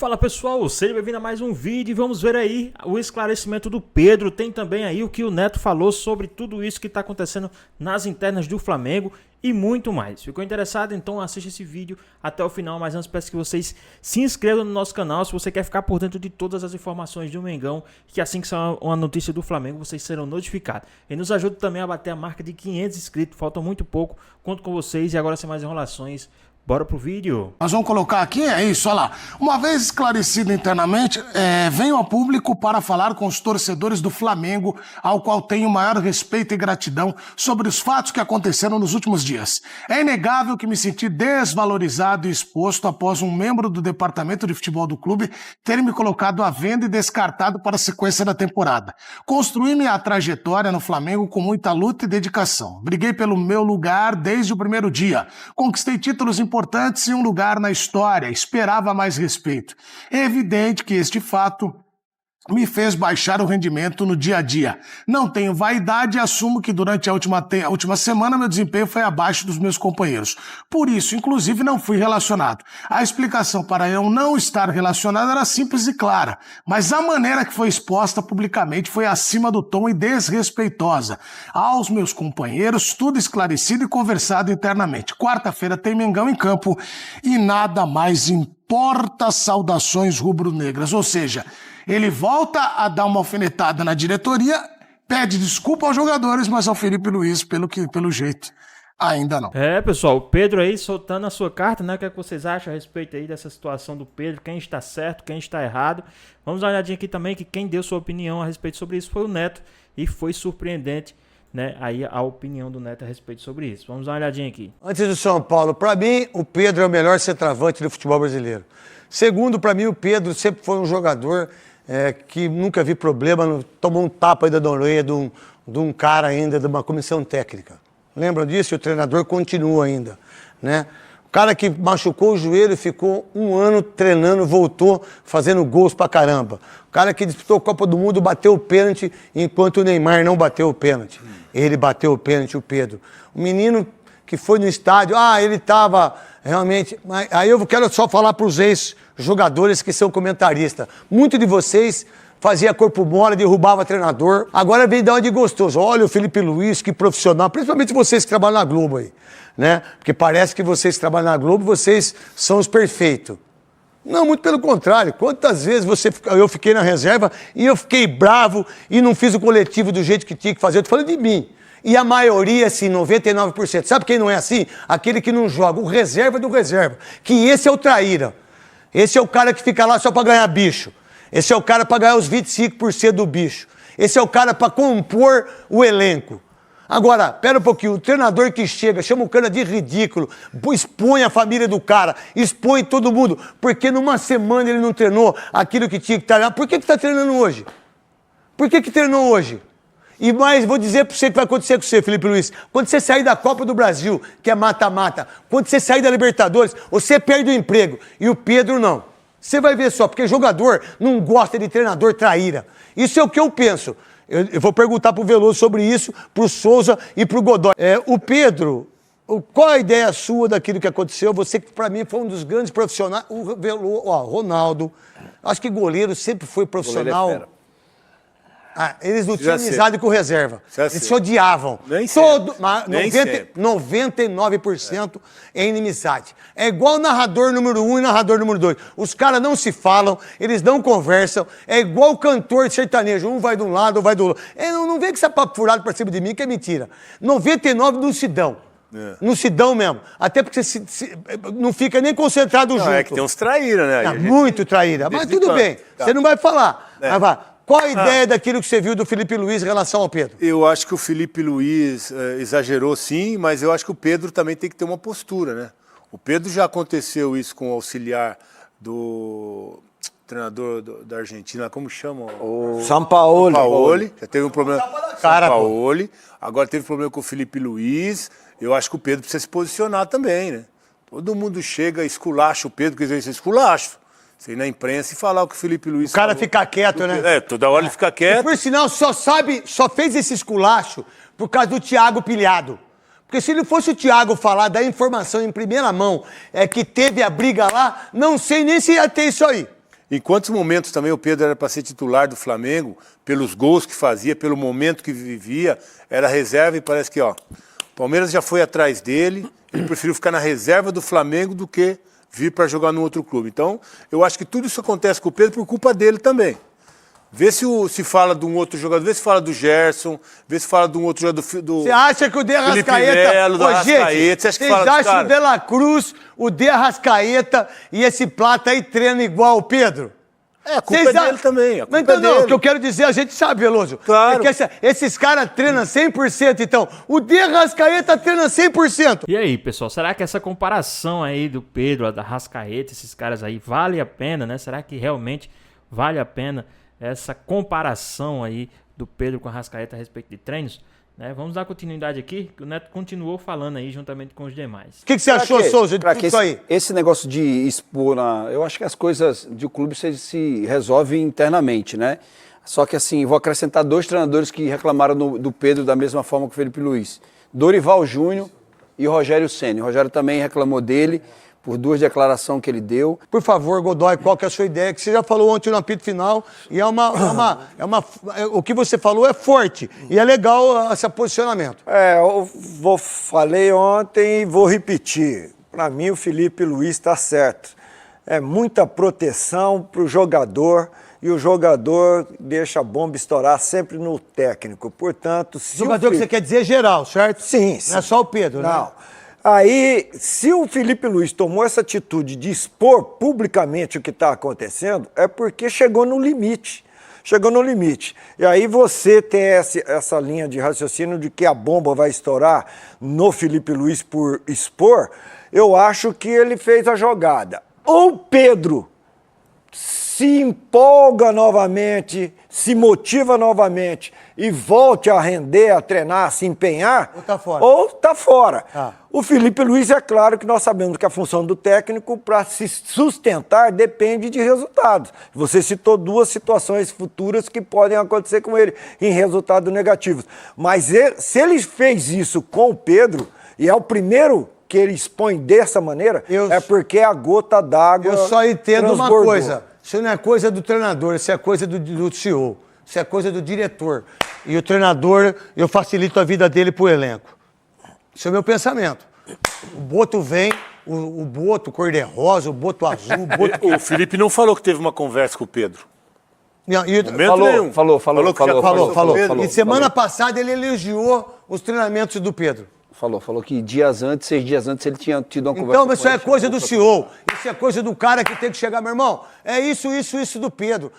Fala pessoal, seja bem-vindo a mais um vídeo e vamos ver aí o esclarecimento do Pedro. Tem também aí o que o Neto falou sobre tudo isso que está acontecendo nas internas do Flamengo e muito mais. Ficou interessado? Então assista esse vídeo até o final, mas antes peço que vocês se inscrevam no nosso canal se você quer ficar por dentro de todas as informações do Mengão, que assim que sair uma notícia do Flamengo vocês serão notificados. E nos ajuda também a bater a marca de 500 inscritos, falta muito pouco, conto com vocês e agora sem mais enrolações. Bora pro vídeo. Nós vamos colocar aqui, é isso, olha lá. Uma vez esclarecido internamente, venho a público para falar com os torcedores do Flamengo, ao qual tenho maior respeito e gratidão sobre os fatos que aconteceram nos últimos dias. É inegável que me senti desvalorizado e exposto após um membro do departamento de futebol do clube ter me colocado à venda e descartado para a sequência da temporada. Construí minha trajetória no Flamengo com muita luta e dedicação. Briguei pelo meu lugar desde o primeiro dia. Conquistei títulos importantes e um lugar na história, esperava mais respeito. É evidente que este fato me fez baixar o rendimento no dia a dia. Não tenho vaidade e assumo que durante a última semana meu desempenho foi abaixo dos meus companheiros. Por isso, inclusive, não fui relacionado. A explicação para eu não estar relacionado era simples e clara, mas a maneira que foi exposta publicamente foi acima do tom e desrespeitosa. Aos meus companheiros, tudo esclarecido e conversado internamente. Quarta-feira tem Mengão em campo e nada mais importa. Saudações rubro-negras, ou seja, ele volta a dar uma alfinetada na diretoria, pede desculpa aos jogadores, mas ao Felipe Luiz, pelo jeito, ainda não. É, pessoal, o Pedro aí soltando a sua carta, né? O que é que vocês acham a respeito aí dessa situação do Pedro? Quem está certo, quem está errado? Vamos dar uma olhadinha aqui também, que quem deu sua opinião a respeito sobre isso foi o Neto, e foi surpreendente, né? Aí a opinião do Neto a respeito sobre isso. Vamos dar uma olhadinha aqui. Antes do São Paulo, para mim, o Pedro é o melhor centroavante do futebol brasileiro. Segundo, para mim, o Pedro sempre foi um jogador que nunca vi problema, tomou um tapa ainda da orelha de um cara ainda, de uma comissão técnica. Lembram disso? E o treinador continua ainda, né? O cara que machucou o joelho, ficou um ano treinando, voltou fazendo gols pra caramba. O cara que disputou a Copa do Mundo, bateu o pênalti, enquanto o Neymar não bateu o pênalti. Ele bateu o pênalti, o Pedro. O menino que foi no estádio, ele estava realmente... Aí eu quero só falar para os ex-jogadores que são comentaristas. Muito de vocês fazia corpo mole, derrubava treinador. Agora vem dar uma de gostoso. Olha o Felipe Luiz, que profissional. Principalmente vocês que trabalham na Globo aí, né? Porque parece que vocês que trabalham na Globo, vocês são os perfeitos. Não, muito pelo contrário. Quantas vezes eu fiquei na reserva e eu fiquei bravo e não fiz o coletivo do jeito que tinha que fazer. Eu tô falando de mim. E a maioria, assim, 99%. Sabe quem não é assim? Aquele que não joga, o reserva do reserva. Que esse é o traíra. Esse é o cara que fica lá só pra ganhar bicho. Esse é o cara pra ganhar os 25% do bicho. Esse é o cara pra compor o elenco. Agora, pera um pouquinho, o treinador que chega, chama o cara de ridículo, expõe a família do cara, expõe todo mundo, porque numa semana ele não treinou aquilo que tinha que treinar. Por que tá treinando hoje? Por que treinou hoje? E mais, vou dizer para você o que vai acontecer com você, Felipe Luiz. Quando você sair da Copa do Brasil, que é mata-mata, quando você sair da Libertadores, você perde o emprego. E o Pedro não. Você vai ver só, porque jogador não gosta de treinador traíra. Isso é o que eu penso. Eu vou perguntar pro Veloso sobre isso, pro Souza e pro Godoy. O Pedro, qual a ideia sua daquilo que aconteceu? Você que para mim foi um dos grandes profissionais. O Veloso, Ronaldo, acho que goleiro sempre foi profissional. Eles não tinham amizade com o reserva. Eles se odiavam. Nem 99% é inimizade. É igual narrador número 1 e narrador número 2. Os caras não se falam, eles não conversam. É igual cantor de sertanejo. Um vai de um lado, vai do outro. Não vem com esse papo furado pra cima de mim, que é mentira. 99% não se dão. Não se dão mesmo. Até porque você não fica nem concentrado junto. É que tem uns traíra, né? Muito traíra. Mas tudo bem, você não vai falar. Mas vai. Qual a ideia daquilo que você viu do Felipe Luiz em relação ao Pedro? Eu acho que o Felipe Luiz exagerou sim, mas eu acho que o Pedro também tem que ter uma postura, né? O Pedro já aconteceu isso com o auxiliar do treinador da Argentina, como chama? O Sampaoli. Sampaoli. Já teve um problema com o Sampaoli. Agora teve problema com o Felipe Luiz. Eu acho que o Pedro precisa se posicionar também, né? Todo mundo chega, esculacha o Pedro, quer dizer, isso é esculacho. Você ir na imprensa e falar o que o Felipe Luiz falou. O cara fica quieto, né? Toda hora ele fica quieto. E por sinal, só fez esse esculacho por causa do Thiago Pilhado. Porque se não fosse o Thiago falar da informação em primeira mão, que teve a briga lá, não sei nem se ia ter isso aí. Em quantos momentos também o Pedro era para ser titular do Flamengo, pelos gols que fazia, pelo momento que vivia, era reserva e parece que, ó, o Palmeiras já foi atrás dele, ele preferiu ficar na reserva do Flamengo do que vir para jogar no outro clube. Então, eu acho que tudo isso acontece com o Pedro por culpa dele também. Vê se fala de um outro jogador, vê se fala do Gerson, vê se fala de um outro jogador do Você acha que o De Felipe Arrascaeta... Melo, do Arrascaeta, você acha que vocês fala dos acham caras? o De La Cruz, o De Arrascaeta e esse Plata aí treina igual o Pedro? A culpa é dele também, a culpa Mas então, é não, dele. o que eu quero dizer, a gente sabe, Veloso. Claro. É que esses caras treinam 100%, então. O De Arrascaeta treina 100%. E aí, pessoal, será que essa comparação aí do Pedro, da Arrascaeta, esses caras aí, vale a pena, né? Será que realmente vale a pena essa comparação aí do Pedro com a Arrascaeta a respeito de treinos? Né? Vamos dar continuidade aqui, que o Neto continuou falando aí juntamente com os demais. O que você achou, Souza, de tudo isso aí? Esse negócio de expor, eu acho que as coisas de clube se resolvem internamente, né? Só que assim, vou acrescentar 2 treinadores que reclamaram do Pedro da mesma forma que o Felipe Luiz. Dorival Júnior e Rogério Ceni. O Rogério também reclamou dele por 2 declarações que ele deu. Por favor, Godoy, qual que é a sua ideia? Que você já falou ontem no apito final e o que você falou é forte e é legal esse posicionamento. Falei ontem e vou repetir. Para mim, o Felipe Luiz está certo. É muita proteção para o jogador e o jogador deixa a bomba estourar sempre no técnico. Portanto, se Jogador que você quer dizer é geral, certo? Sim, sim. Não é só o Pedro, né? Não. Aí, se o Felipe Luiz tomou essa atitude de expor publicamente o que está acontecendo, é porque chegou no limite. Chegou no limite. E aí você tem essa linha de raciocínio de que a bomba vai estourar no Felipe Luiz por expor, eu acho que ele fez a jogada. Ou Pedro se empolga novamente, se motiva novamente e volte a render, a treinar, a se empenhar, ou tá fora. O Felipe Luiz, é claro que nós sabemos que a função do técnico para se sustentar depende de resultados. Você citou 2 situações futuras que podem acontecer com ele em resultados negativos. Mas se ele fez isso com o Pedro, e é o primeiro que ele expõe dessa maneira, é porque a gota d'água Eu só entendo transbordou. uma coisa. Isso não é coisa do treinador, isso é coisa do CEO. Isso é coisa do diretor. E o treinador, eu facilito a vida dele pro elenco. Esse é o meu pensamento. O Boto vem, o Boto cor-de-rosa, o Boto azul, o Boto... O Felipe não falou que teve uma conversa com o Pedro. Falou. E semana passada ele elogiou os treinamentos do Pedro. Falou que 6 dias antes ele tinha tido uma conversa. Então, isso é coisa do CEO. Isso é coisa do cara que tem que chegar, meu irmão. É isso do Pedro.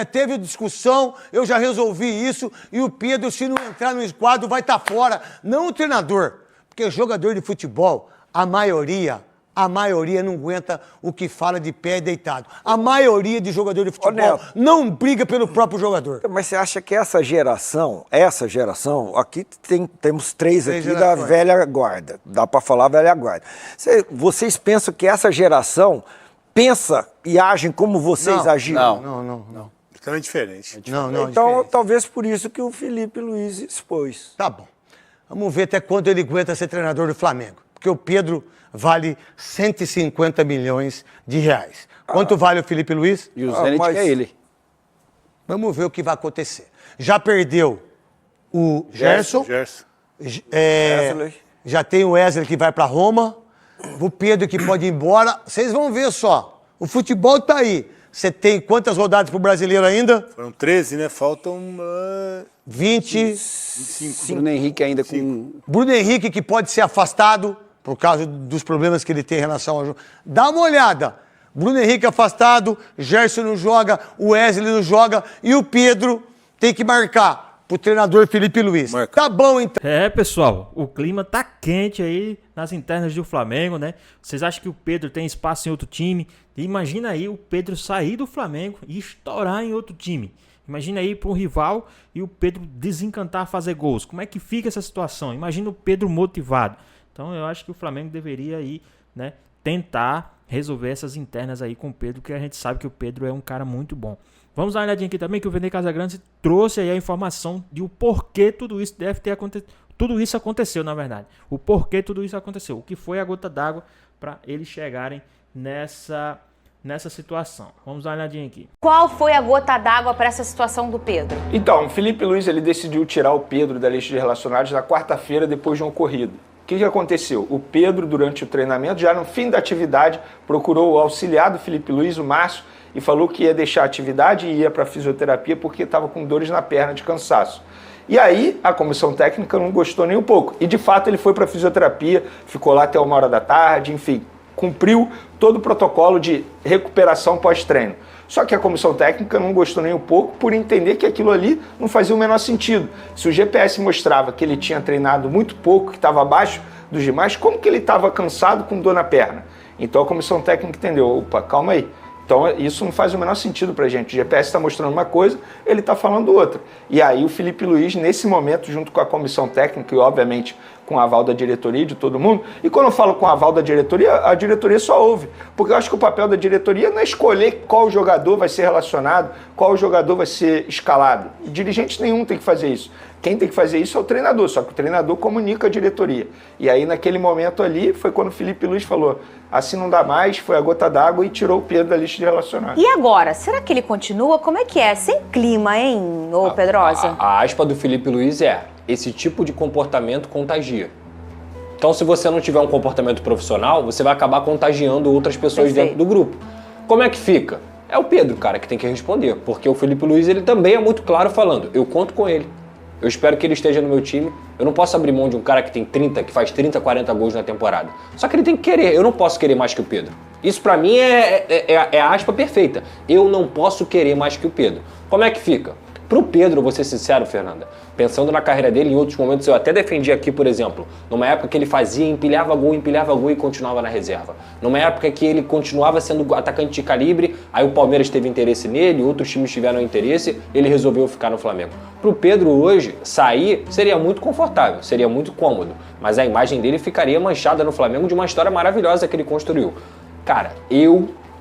Teve discussão, eu já resolvi isso, e o Pedro, se não entrar no quadro, vai estar fora. Não o treinador. Porque jogador de futebol, a maioria não aguenta o que fala de pé deitado. A maioria de jogador de futebol não briga pelo próprio jogador. Mas você acha que essa geração, aqui temos 3 aqui gerações. da velha guarda, dá para falar velha guarda. Vocês pensam que essa geração pensa e agem como vocês agiram? Não. Totalmente diferente. Então, diferente. talvez por isso que o Felipe Luiz expôs. Tá bom. Vamos ver até quando ele aguenta ser treinador do Flamengo. Porque o Pedro vale 150 milhões de reais. Quanto vale o Felipe Luiz? E o Zenit é ele. Vamos ver o que vai acontecer. Já perdeu o Gerson. Wesley. Já tem o Wesley que vai para Roma. O Pedro que pode ir embora. Vocês vão ver só. O futebol tá aí. Você tem quantas rodadas pro brasileiro ainda? Foram 13, né? Faltam 25. Bruno Henrique ainda com... Bruno Henrique que pode ser afastado por causa dos problemas que ele tem em relação ao jogo. Dá uma olhada. Bruno Henrique afastado, Gerson não joga, o Wesley não joga e o Pedro tem que marcar pro treinador Felipe Luiz. Marca. Tá bom, então. Pessoal, o clima tá quente aí nas internas do Flamengo, né? Vocês acham que o Pedro tem espaço em outro time? Imagina aí o Pedro sair do Flamengo e estourar em outro time. Imagina aí para um rival e o Pedro desencantar a fazer gols. Como é que fica essa situação? Imagina o Pedro motivado. Então eu acho que o Flamengo deveria aí, né, tentar resolver essas internas aí com o Pedro, porque a gente sabe que o Pedro é um cara muito bom. Vamos dar uma olhadinha aqui também que o Vene Casagrande trouxe aí a informação de o porquê tudo isso deve ter acontecido. Tudo isso aconteceu, na verdade. O porquê tudo isso aconteceu. O que foi a gota d'água para eles chegarem nessa nessa situação. Vamos dar uma olhadinha aqui. Qual foi a gota d'água para essa situação do Pedro? Então, o Felipe Luiz ele decidiu tirar o Pedro da lista de relacionados na quarta-feira depois de um ocorrido. O que aconteceu? O Pedro, durante o treinamento, já no fim da atividade, procurou o auxiliar do Felipe Luiz, o Márcio, e falou que ia deixar a atividade e ia para a fisioterapia porque estava com dores na perna de cansaço. E aí a comissão técnica não gostou nem um pouco. E de fato ele foi para a fisioterapia, ficou lá até 13h, enfim, cumpriu todo o protocolo de recuperação pós-treino. Só que a comissão técnica não gostou nem um pouco por entender que aquilo ali não fazia o menor sentido. Se o GPS mostrava que ele tinha treinado muito pouco, que estava abaixo dos demais, como que ele estava cansado com dor na perna? Então a comissão técnica entendeu, opa, calma aí. Então isso não faz o menor sentido pra gente. O GPS está mostrando uma coisa, ele está falando outra. E aí o Felipe Luiz, nesse momento, junto com a comissão técnica e obviamente com o aval da diretoria, de todo mundo, e quando eu falo com o aval da diretoria, a diretoria só ouve. Porque eu acho que o papel da diretoria não é escolher qual jogador vai ser relacionado, qual jogador vai ser escalado. E dirigente nenhum tem que fazer isso. Quem tem que fazer isso é o treinador, só que o treinador comunica a diretoria. E aí, naquele momento ali, foi quando o Felipe Luiz falou, assim não dá mais, foi a gota d'água e tirou o Pedro da lista de relacionados. E agora, será que ele continua? Como é que é? Sem clima, hein, ô Pedrosa? A aspa do Felipe Luiz é, esse tipo de comportamento contagia. Então, se você não tiver um comportamento profissional, você vai acabar contagiando outras pessoas dentro do grupo. Como é que fica? É o Pedro, cara, que tem que responder, porque o Felipe Luiz, ele também é muito claro falando, eu conto com ele. Eu espero que ele esteja no meu time. Eu não posso abrir mão de um cara que tem 30, que faz 30, 40 gols na temporada. Só que ele tem que querer. Eu não posso querer mais que o Pedro. Isso pra mim é a aspa perfeita. Eu não posso querer mais que o Pedro. Como é que fica? Pro Pedro, vou ser sincero, Fernanda, pensando na carreira dele, em outros momentos eu até defendi aqui, por exemplo, numa época que ele fazia, empilhava gol e continuava na reserva. Numa época que ele continuava sendo atacante de calibre, aí o Palmeiras teve interesse nele, outros times tiveram interesse, ele resolveu ficar no Flamengo. Pro Pedro hoje, sair seria muito confortável, seria muito cômodo, mas a imagem dele ficaria manchada no Flamengo de uma história maravilhosa que ele construiu. Cara,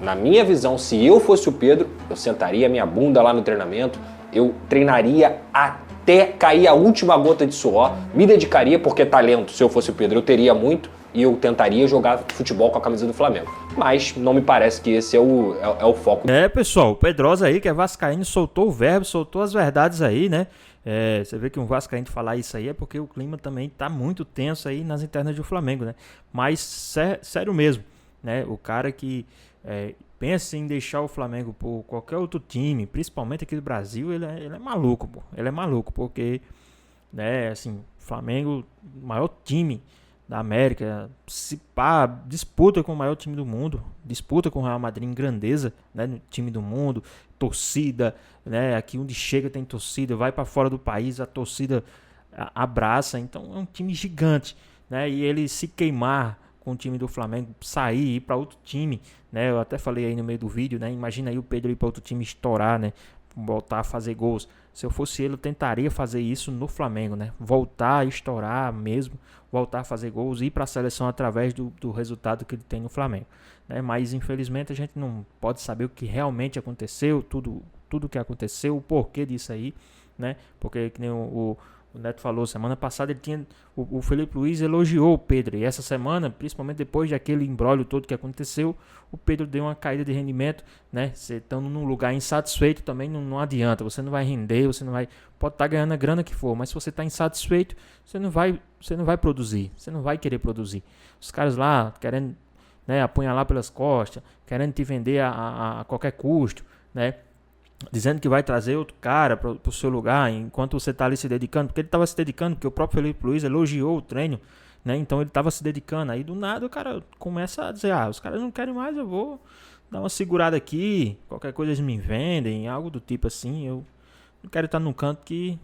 na minha visão, se eu fosse o Pedro, eu sentaria minha bunda lá no treinamento, eu treinaria até cair a última gota de suor, me dedicaria, porque talento, se eu fosse o Pedro, eu teria muito, e eu tentaria jogar futebol com a camisa do Flamengo. Mas não me parece que esse é o foco. Pessoal, o Pedrosa aí, que é vascaíno, soltou o verbo, soltou as verdades aí, né? Você vê que um vascaíno falar isso aí é porque o clima também tá muito tenso aí nas internas do Flamengo, né? Mas sério mesmo, né? O cara que pensa em deixar o Flamengo por qualquer outro time, principalmente aqui do Brasil, ele é maluco, pô. Ele é maluco, porque, né, assim, Flamengo, maior time da América, disputa com o maior time do mundo, disputa com o Real Madrid em grandeza, né, no time do mundo, torcida, né, aqui onde chega tem torcida, vai para fora do país, a torcida abraça, então é um time gigante, né, e ele se queimar com o time do Flamengo, sair e ir para outro time, né? Eu até falei aí no meio do vídeo, né? Imagina aí o Pedro ir para outro time estourar, né? Voltar a fazer gols. Se eu fosse ele, eu tentaria fazer isso no Flamengo, né? Voltar a estourar mesmo, voltar a fazer gols e ir para a seleção através do resultado que ele tem no Flamengo, né? Mas infelizmente a gente não pode saber o que realmente aconteceu, tudo que aconteceu, o porquê disso aí, né? Porque que nem o Neto falou, semana passada o Felipe Luiz elogiou o Pedro, e essa semana, principalmente depois daquele imbróglio todo que aconteceu, o Pedro deu uma caída de rendimento, né? Você estando num lugar insatisfeito também não adianta, você não vai render, pode estar ganhando a grana que for, mas se você está insatisfeito, você não vai produzir, você não vai querer produzir. Os caras lá querendo, né, apunhalar pelas costas, querendo te vender a qualquer custo, né? Dizendo que vai trazer outro cara para o seu lugar, enquanto você está ali se dedicando, porque ele estava se dedicando, porque o próprio Felipe Luiz elogiou o treino, né? Então ele estava se dedicando, aí do nada o cara começa a dizer, os caras não querem mais, eu vou dar uma segurada aqui, qualquer coisa eles me vendem, algo do tipo assim, eu não quero estar num canto que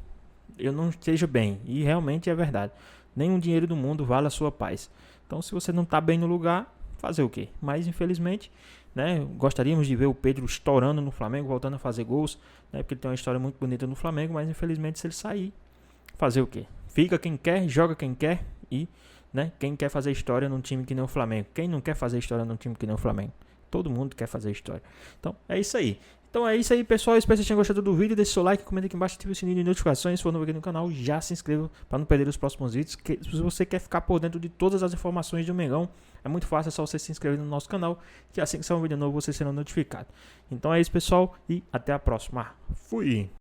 eu não esteja bem, e realmente é verdade, nenhum dinheiro do mundo vale a sua paz, então se você não está bem no lugar, fazer o quê? Mas infelizmente, né, gostaríamos de ver o Pedro estourando no Flamengo, voltando a fazer gols, né, porque ele tem uma história muito bonita no Flamengo, mas infelizmente se ele sair, fazer o quê? Fica quem quer, joga quem quer e, né, quem quer fazer história num time que nem o Flamengo. Quem não quer fazer história num time que nem o Flamengo? Todo mundo quer fazer história. Então é isso aí. Então é isso aí, pessoal. Eu espero que vocês tenham gostado do vídeo. Deixe seu like, comenta aqui embaixo, ative o sininho de notificações. Se for novo aqui no canal, já se inscreva para não perder os próximos vídeos. Se você quer ficar por dentro de todas as informações do Mengão, é muito fácil, é só você se inscrever no nosso canal, que assim que sair um vídeo novo, você será notificado. Então é isso, pessoal, e até a próxima. Fui!